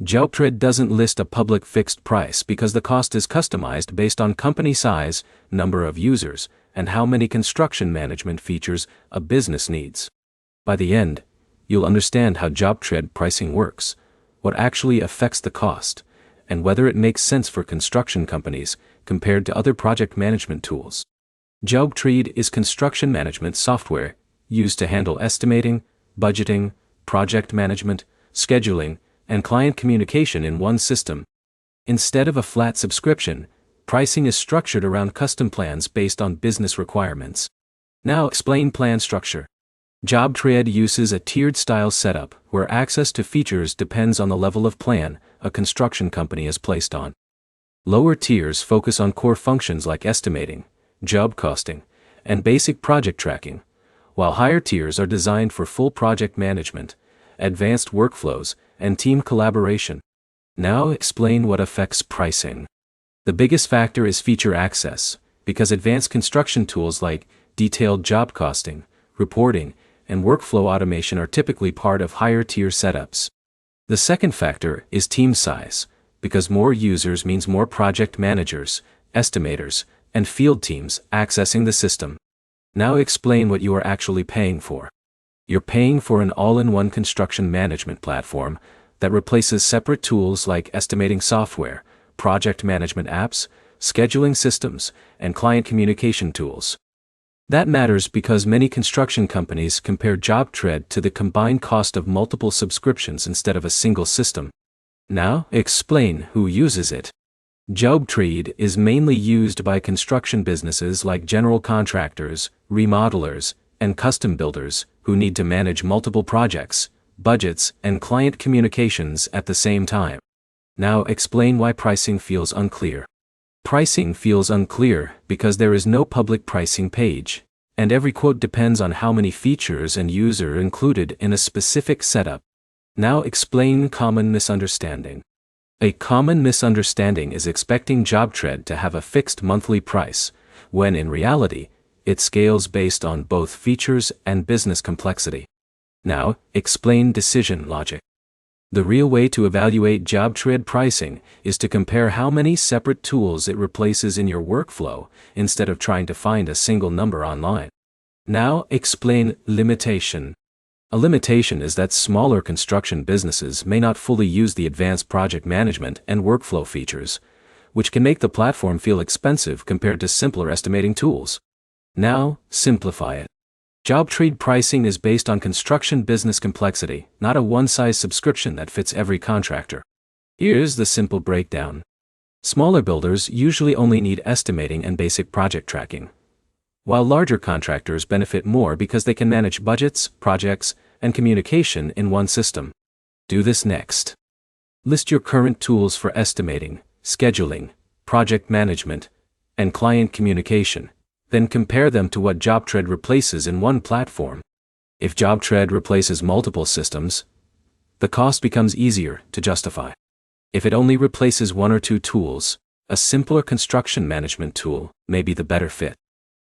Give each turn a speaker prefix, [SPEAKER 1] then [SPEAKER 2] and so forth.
[SPEAKER 1] JobTread doesn't list a public fixed price because the cost is customized based on company size, number of users, and how many construction management features a business needs. By the end, you'll understand how JobTread pricing works, what actually affects the cost, and whether it makes sense for construction companies compared to other project management tools. JobTread is construction management software used to handle estimating, budgeting, project management, scheduling, and client communication in one system. Instead of a flat subscription, pricing is structured around custom plans based on business requirements. Now explain plan structure. JobTread uses a tiered style setup where access to features depends on the level of plan a construction company is placed on. Lower tiers focus on core functions like estimating, job costing, and basic project tracking, while higher tiers are designed for full project management, advanced workflows, and team collaboration. Now explain what affects pricing. The biggest factor is feature access, because advanced construction tools like detailed job costing, reporting, and workflow automation are typically part of higher tier setups. The second factor is team size, because more users means more project managers, estimators, and field teams accessing the system. Now explain what you are actually paying for. You're paying for an all-in-one construction management platform that replaces separate tools like estimating software, project management apps, scheduling systems, and client communication tools. That matters because many construction companies compare JobTread to the combined cost of multiple subscriptions instead of a single system. Now, explain who uses it. JobTread is mainly used by construction businesses like general contractors, remodelers, and custom builders who need to manage multiple projects, budgets, and client communications at the same time. Now explain why pricing feels unclear. Pricing feels unclear because there is no public pricing page, and every quote depends on how many features and user included in a specific setup. Now explain common misunderstanding. A common misunderstanding is expecting JobTread to have a fixed monthly price, when in reality, it scales based on both features and business complexity. Now, explain decision logic. The real way to evaluate JobTread pricing is to compare how many separate tools it replaces in your workflow instead of trying to find a single number online. Now, explain limitation. A limitation is that smaller construction businesses may not fully use the advanced project management and workflow features, which can make the platform feel expensive compared to simpler estimating tools. Now, simplify it. JobTread pricing is based on construction business complexity, not a one-size subscription that fits every contractor. Here's the simple breakdown. Smaller builders usually only need estimating and basic project tracking, while larger contractors benefit more because they can manage budgets, projects, and communication in one system. Do this next. List your current tools for estimating, scheduling, project management, and client communication. Then compare them to what JobTread replaces in one platform. If JobTread replaces multiple systems, the cost becomes easier to justify. If it only replaces one or two tools, a simpler construction management tool may be the better fit.